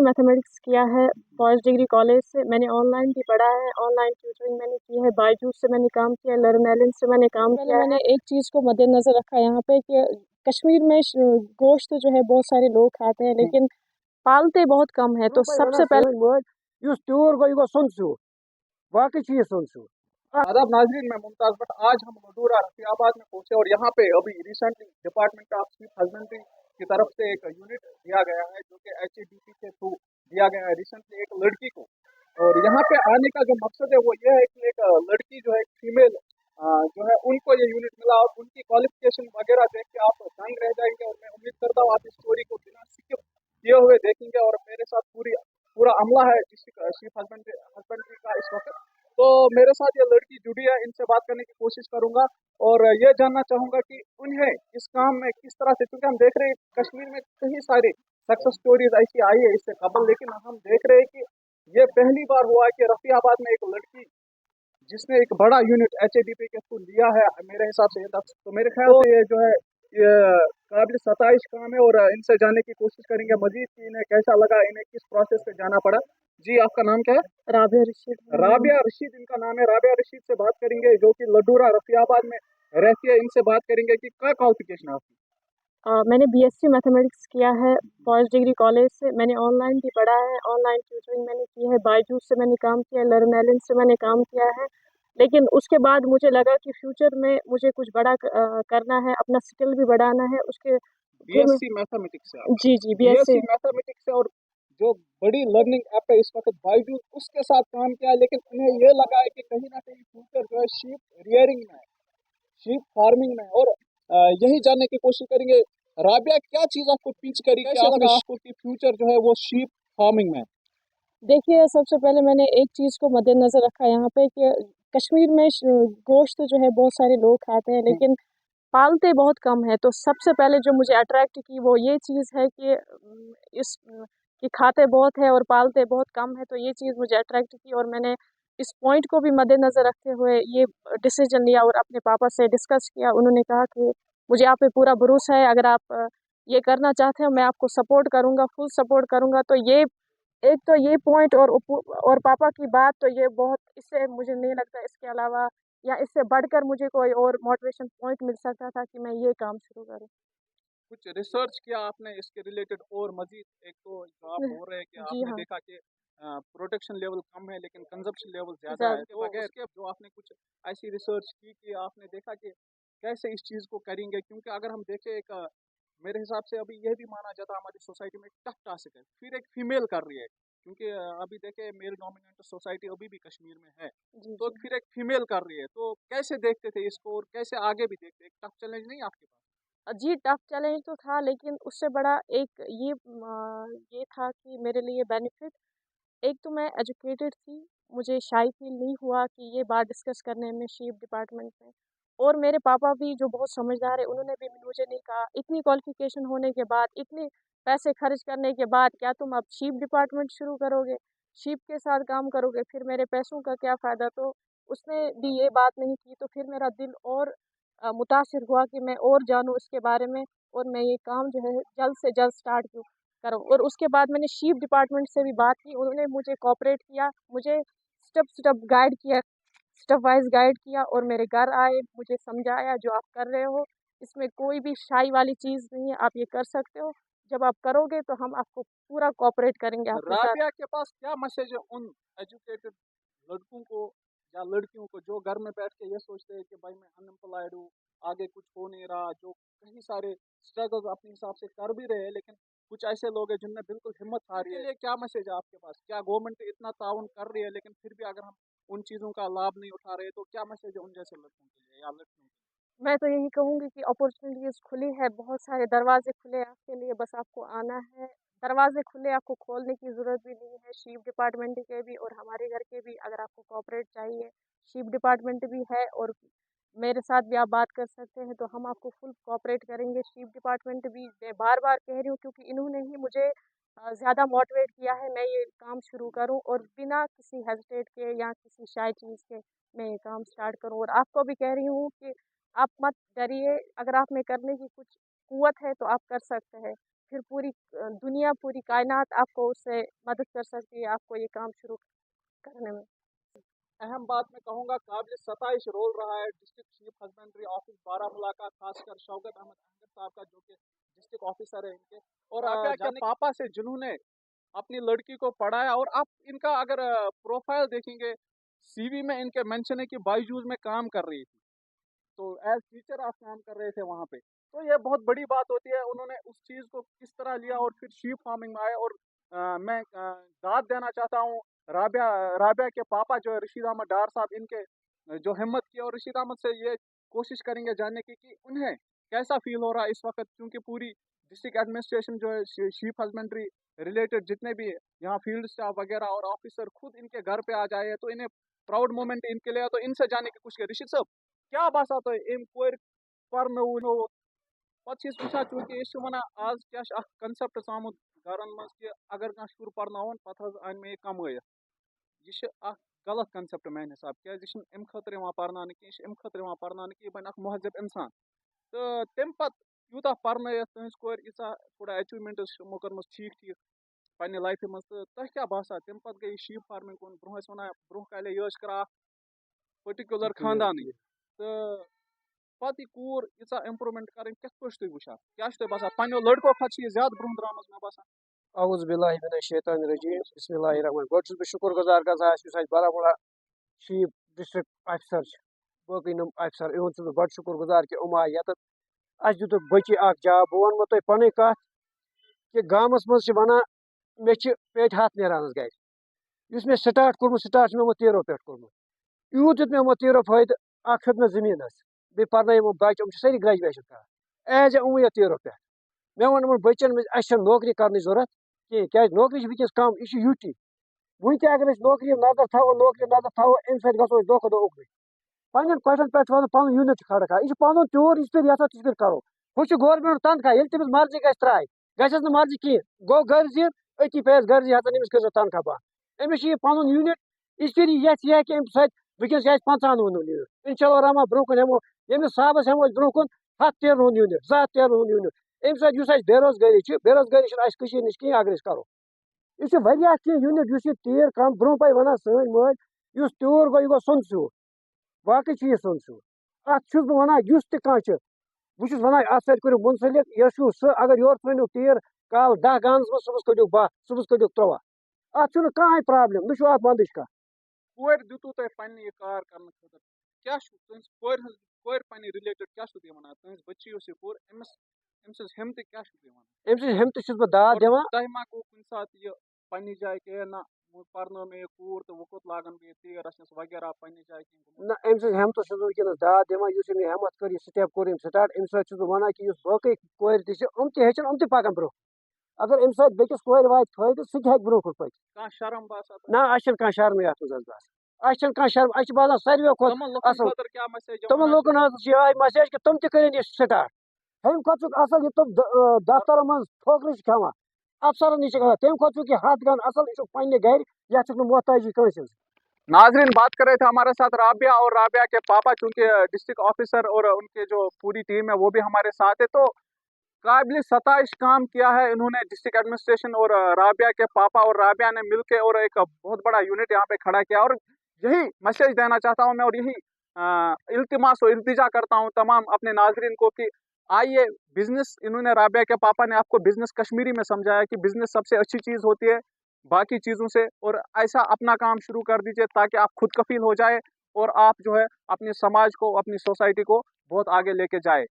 Mathematics किया है first degree college से। मैंने ऑनलाइन भी पढ़ा है, ऑनलाइन ट्यूटरिंग मैंने की है, बायजूस से मैंने काम किया है, लर्नलिन से मैंने काम किया है। मैंने एक चीज़ को मद्देनज़र रखा यहाँ पे कि कश्मीर में गोश्त जो है बहुत सारे लोग खाते हैं, लेकिन पालते बहुत कम है। तो सबसे पहले टूर गो सुनसू बाकी चीज सुनसू। आदाब नाजरीन, मैं मुमताज बट आज हम लडूरा रफियाबाद में पहुंचे और यहाँ पे अभी recently department of sweet husbandry की तरफ से एक यूनिट दिया गया है जो कि HADP के थ्रू दिया गया है रिसेंटली एक लड़की को। और यहाँ पे आने का जो मकसद है वो ये है कि एक लड़की जो है फीमेल जो है उनको ये यूनिट मिला और उनकी क्वालिफिकेशन वगैरह देख के आप दंग रह जाएंगे। और मैं उम्मीद करता हूँ आप इस स्टोरी को बिना स्किप किए हुए देखेंगे और मेरे साथ पूरा अमला है स्वीट हस्बेंड्री का इस वक्त। तो मेरे साथ ये लड़की जुड़ी है, इनसे बात करने की कोशिश करूंगा और ये जानना चाहूंगा कि उन्हें इस काम में किस तरह से, क्योंकि हम देख रहे हैं कश्मीर में कई सारी सक्सेस स्टोरीज ऐसी आई है इससे कबल, लेकिन हम देख रहे हैं कि ये पहली बार हुआ है कि रफियाबाद में एक लड़की जिसने एक बड़ा यूनिट HADP के थ्रू लिया है। मेरे हिसाब से तो मेरे ख्याल से ये जो है ये काबिल सताइश काम है और इनसे जानने की कोशिश करेंगे मजीद कि इन्हें कैसा लगा, इन्हें किस प्रोसेस से जाना पड़ा। जी, आपका नाम क्या है? राबिया रशीद। राबिया रशीद इनका नाम है। राबिया रशीद से बात करेंगे जो कि लडूरा रफियाबाद में रहती है। इनसे बात करेंगे कि क्या क्वालिफिकेशन है आपकी? मैंने BSc मैथमेटिक्स किया है फर्स्ट डिग्री कॉलेज से। मैंने ऑनलाइन भी पढ़ा है, ऑनलाइन ट्यूटरिंग मैंने की है, बायजूस से मैंने काम किया है, लर्नलिन से मैंने काम किया है। लेकिन उसके बाद मुझे लगा कि फ्यूचर में मुझे कुछ बड़ा करना है, अपना स्किल भी बढ़ाना है। उसके BSc मैथमेटिक्स से? जी BSc मैथमेटिक्स से। और जो बड़ी लर्निंग ऐप है इस वक्त बायजूस, उसके साथ काम किया है, लेकिन उन्हें ये लगा है कि कहीं ना कहीं फ्यूचर जो है शीप रियरिंग में है, शीप फार्मिंग में है। और यही जानने की कोशिश करेंगे राबिया क्या चीज आपको टीच करी कि आपको कि फ्यूचर जो है वो शीप फार्मिंग में है। देखिए, सबसे पहले मैंने एक चीज़ को मद्देनज़र रखा यहाँ पे कि कश्मीर में गोश्त जो है बहुत सारे लोग खाते हैं, लेकिन पालते बहुत कम है। तो सबसे पहले जो मुझे अट्रैक्ट की वो ये चीज़ है कि इस कि खाते बहुत है और पालते बहुत कम है। तो ये चीज़ मुझे अट्रैक्ट की और मैंने इस पॉइंट को भी मद्देनज़र रखते हुए ये डिसीजन लिया और अपने पापा से डिस्कस किया। उन्होंने कहा कि मुझे आप पे पूरा भरोसा है, अगर आप ये करना चाहते हो मैं आपको सपोर्ट करूँगा, फुल सपोर्ट करूँगा। तो ये एक तो ये पॉइंट और पापा की बात, तो ये बहुत, इससे मुझे नहीं लगता इसके अलावा या इससे बढ़कर मुझे कोई और मोटिवेशन पॉइंट मिल सकता था कि मैं ये काम शुरू करूं। कुछ रिसर्च किया आपने इसके रिलेटेड और मजीद? एक तो जो आप बोल रहे हैं कि जी आपने हाँ, देखा कि प्रोडक्शन लेवल कम है लेकिन कंजप्शन लेवल ज्यादा है, तो उसके जो आपने कुछ ऐसी रिसर्च की कि आपने देखा कि कैसे इस चीज को करेंगे? क्योंकि अगर हम देखें एक मेरे हिसाब से अभी यह भी माना जाता है हमारी सोसाइटी में एक टफ टास्क है, फिर एक फीमेल कर रही है, क्योंकि अभी देखे मेल डोमिनेंट सोसाइटी अभी भी कश्मीर में है, तो फिर एक फीमेल कर रही है। तो कैसे देखते थे इसको और कैसे आगे भी देखते? एक टफ चैलेंज नहीं आपके पास? जी टफ चैलेंज तो था, लेकिन उससे बड़ा एक ये था कि मेरे लिए बेनिफिट, एक तो मैं एजुकेटेड थी, मुझे शाई फील नहीं हुआ कि ये बात डिस्कस करने में शीप डिपार्टमेंट में। और मेरे पापा भी जो बहुत समझदार है, उन्होंने भी मुझे नहीं कहा इतनी क्वालिफिकेशन होने के बाद, इतने पैसे खर्च करने के बाद क्या तुम अब शीप डिपार्टमेंट शुरू करोगे, शीप के साथ काम करोगे, फिर मेरे पैसों का क्या फ़ायदा। तो उसने भी ये बात नहीं की, तो फिर मेरा दिल और मुतासिर हुआ कि मैं और जानूँ इसके बारे में और मैं ये काम जो है जल्द से जल्द स्टार्ट करूँ। और उसके बाद मैंने शीप डिपार्टमेंट से भी बात की, उन्होंने मुझे कोऑपरेट किया, मुझे स्टेप स्टेप गाइड किया, स्टेप वाइज गाइड किया और मेरे घर आए, मुझे समझाया जो आप कर रहे हो इसमें कोई भी शाई वाली चीज़ नहीं है, आप ये कर सकते हो, जब आप करोगे तो हम आपको पूरा कोऑपरेट करेंगे आपके साथ। राबिया के पास क्या मैसेज है उन एजुकेटेड लड़कों को या लड़कियों को जो घर में बैठ के ये सोचते हैं कि भाई मैं अनएम्प्लॉयड हूँ, आगे कुछ हो नहीं रहा, जो कई सारे स्ट्रगल्स अपने हिसाब से कर भी रहे हैं, लेकिन कुछ ऐसे लोग हैं जिनमें बिल्कुल हिम्मत हारी है? क्या मैसेज है आपके पास? क्या गवर्नमेंट इतना ताउन कर रही है लेकिन फिर भी अगर हम उन चीज़ों का लाभ नहीं उठा रहे, तो क्या मैसेज है उन जैसे लड़कों के लिए या लड़कियों के लिए? मैं तो यही कहूँगी कि अपॉर्चुनिटीज़ खुली है, बहुत सारे दरवाजे खुले हैं आपके लिए, बस आपको आना है। दरवाजे खुले, आपको खोलने की ज़रूरत भी नहीं है। शीप डिपार्टमेंट के भी और हमारे घर के भी, अगर आपको कोऑपरेट चाहिए, शीप डिपार्टमेंट भी है और मेरे साथ भी आप बात कर सकते हैं, तो हम आपको फुल कोऑपरेट करेंगे। शीप डिपार्टमेंट भी मैं बार-बार कह रही हूँ क्योंकि इन्होंने ही मुझे ज़्यादा मोटिवेट किया है मैं ये काम शुरू करूँ और बिना किसी हेजिटेट के या किसी शाय चीज़ के मैं ये काम स्टार्ट करूँ। और आपको भी कह रही हूँ कि आप मत डरिए, अगर आप में करने की कुछ قوت ہے تو آپ کر سکتے ہیں، پھر پوری دنیا، پوری کائنات آپ کو اس سے مدد کر سکتی ہے آپ کو یہ کام شروع کرنے میں۔ اہم بات میں کہوں گا قابل ستائش رول رہا ہے district chief husbandry office Baramulla کا، خاص کر شوکت احمد احمد صاحب کا جو کہ ڈسٹرکٹ آفیسر ہے ان کے، اور رابعہ کے پاپا سے جنہوں نے اپنی لڑکی کو پڑھایا۔ اور آپ ان کا اگر پروفائل دیکھیں گے، سی وی میں ان کے مینشن ہے کہ بائیجوز میں کام کر رہی تھی، تو ایز ٹیچر آپ کام کر رہے تھے وہاں پہ، تو یہ بہت بڑی بات ہوتی ہے۔ انہوں نے اس چیز کو کس طرح لیا اور پھر شیپ فارمنگ میں آئے۔ اور میں داد دینا چاہتا ہوں رابعہ کے پاپا جو ہے رشید احمد ڈار صاحب، ان کے جو ہمت کی، اور رشید احمد سے یہ کوشش کریں گے جاننے کی کہ انہیں کیسا فیل ہو رہا ہے اس وقت، کیونکہ پوری ڈسٹرکٹ ایڈمنسٹریشن جو ہے شیپ ہسبینڈری ریلیٹڈ جتنے بھی یہاں فیلڈ اسٹاف وغیرہ اور آفیسر خود ان کے گھر پہ آ جائے تو انہیں پراؤڈ مومنٹ ان کے لیے، تو ان سے جانے کی کوشش کریں۔ رشید صاحب کیا باسا تو ام کور پرنو پتہ وچھان چونکہ یہ ونان آز کیا اخ کنسپٹ آمت گھرن مز کہ اگر کھانا شر پرناون پتہ ان میں یہ کمائت، یہ اخ غلط کنسپٹ میانہ حساب کی ام خاطر پرنانے کی ام خاطر پرنانے کی یہ بن اخ مہذب انسان، تو تم پتہ یوتہ پرنائت تہذ کور ییژہ تھوڑا اچیومنٹس کرم ٹھیک ٹھیک پنہ لائفہ مز، تو تہ کیا باسان تم پتہ گئی شیپ فارمنگ کن برہ ونان برہ کالے یہ کران پرٹیکولر خاندان، تو پتہ یہ کور ییژہ امپرومنٹ کریں کت پہ تھی وچان، کیا تہ باسان پنو لڑکو کھت یہ زیادہ برہ درامز مے باسان؟ اعوذ باللہ من الشیطان الرجیم، بسم اللہ الرحمن الرحیم۔ گوڈ چھس بہ شکر گزار گژھان اس بارہمولہ چیف ڈسٹرکٹ آفیسر باقی نم آفیسر یہد چھس بہ بڑ شکر گزار کہ ام آئی یتھ اس دتک بچی اخ جاب۔ بہ ونمو تہ پنن کت کہ گامس مز ونان مے پیٹ ہاتھ نیران گھر، اس مے سٹارٹ کورمت سٹارٹ مے 13 پہ کورمت، یوت دیت مے 13 فائدہ، اخ ہیوت مے زمینس بی پرنایم بچہ ساری گریجویشن کران ایز اے امید 13 پہ۔ مے وون یمن بچن مز اس نوکری کرنے ضرورت کہیں کیا نوکری ونکس کم، یہ یوٹی ون تہ اگر نوکری نظر تھو ام سۭتۍ گژھو دہ کھۄتہٕ دہ اُکنُے پنن کٹھن پہ واتن پن یونٹ کھڑا کران، یہ پن تیور اس پہ یژھو تس پہ کرو، ہو گورمنٹ تنخواہ یل تمس مرضی گھس ترائے گھس نہ مرضی کہیں گو غرضی اتی پیس غرضی ہتن امس کر تنخواہ بند، امس یہ پن یونٹ اس پھر یہ کہ ام سۭتۍ ونکس 50 یونٹ انشاء اللہ رحمان برہ کن ہمو یمس صاحبس ہمو برہ کن 100 تیرن یونٹ 200 تیرن یونٹ ام سۭتۍ اس بے روزگاری بے روزگاری اس نش کہیں اگر کرو، یہ واریاہ کینٛہہ یونٹ اس یہ تیر کم برہ پہ ونان سن مل اس تیور گو یہ گو سند سیود باقی چیز سند سیود ات چھس بہ ونان یس تہ کھانا بہٕ چھُس ونان اتھ سۭتۍ کٔرِو منسلک یہ چھُ سُہ اگر یورٕ تھٲونو تیٖر کال 10 گانس منٛز صبحس کٔڑِو 12 صبحس کٔڑِو 13 اتھ چھُنہٕ کٕہٕنۍ پرابلم نہ چھُ اتھ بندٕچ کتھ۔ کور دتو تہ پنہ یہ کار کرنے خاطر کیا تہذ کور پنہ رلیٹڈ کیا تھی ونان تہذ بچی اس یہ کور امس سز ہمت کیا تھی ونان؟ ام سٕنٛز ہمت چھُس بہٕ داد دِوان۔ تہ ما گو کن سات یہ پنہ جائے کہ نہ پرنو میں یہ کور تو وہ کت لاگن بہ تیر رچنس وغیرہ پنہ جائے کہیں نہ ام سٕنٛز ہمت چھُس بہٕ ونکیٚنس داد دِوان، یُس أمۍ یہِ ہمت کٔر یہِ سٹیپ کوٚر أمۍ سٹارٹ امہِ سۭتۍ چھُس بہٕ ونان کہ یُس باقٕے کورِ تہِ چھِ یِم تہِ ہیٚچھن یِم تہِ پکن برونٛہہ اگر امہِ سۭتۍ بیٚکِس کورِ واتہِ فٲیدٕ سُہ تہِ ہیٚکہِ برونٛہہ کُن پٔکِتھ۔ کانٛہہ شرم باسان نہ اسہِ چھنہٕ کانٛہہ شرمٕے اتھ منٛز حظ باسان، اسہِ چھنہٕ کانٛہہ شرم، اسہِ چھِ باسان ساروٕیو کھۄتہٕ اصل خاطر کیا میسیج تمن لوکن حظ چھِ یہے مسیج کہ تم تہِ کٔرِنۍ یہِ سٹارٹ، امہِ کھۄتہٕ چھُکھ اصل یہِ تم دفترن منٛز ٹھوکرِ چھِ کھٮ۪وان افسرن نِش چھِ گژھان تمہِ کھۄتہٕ چھُکھ یہِ 100 گن اصل، یہِ چھُکھ پننہِ گرِ یتھ چھُکھ نہٕ محتاجی کٲنسہِ ہٕنٛز۔ ناظرین بات کر رہے تھے ہمارے ساتھ رابعہ اور رابعہ کے پاپا، چونکہ ڈسٹرکٹ آفیسر اور ان کے جو پوری ٹیم ہے وہ بھی ہمارے ساتھ ہے، تو قابل ستائش کام کیا ہے انہوں نے ڈسٹرکٹ ایڈمنسٹریشن اور رابعہ کے پاپا اور رابعہ نے مل کے، اور ایک بہت بڑا یونٹ یہاں پہ کھڑا کیا، اور یہی میسج دینا چاہتا ہوں میں، اور یہی التماس و التجا کرتا ہوں تمام اپنے ناظرین کو کہ آئیے بزنس، انہوں نے رابعہ کے پاپا نے آپ کو بزنس کشمیری میں سمجھایا کہ بزنس سب سے اچھی چیز ہوتی ہے باقی چیزوں سے، اور ایسا اپنا کام شروع کر دیجئے تاکہ آپ خود کفیل ہو جائے اور آپ جو ہے اپنے سماج کو اپنی سوسائٹی کو بہت آگے لے کے جائے۔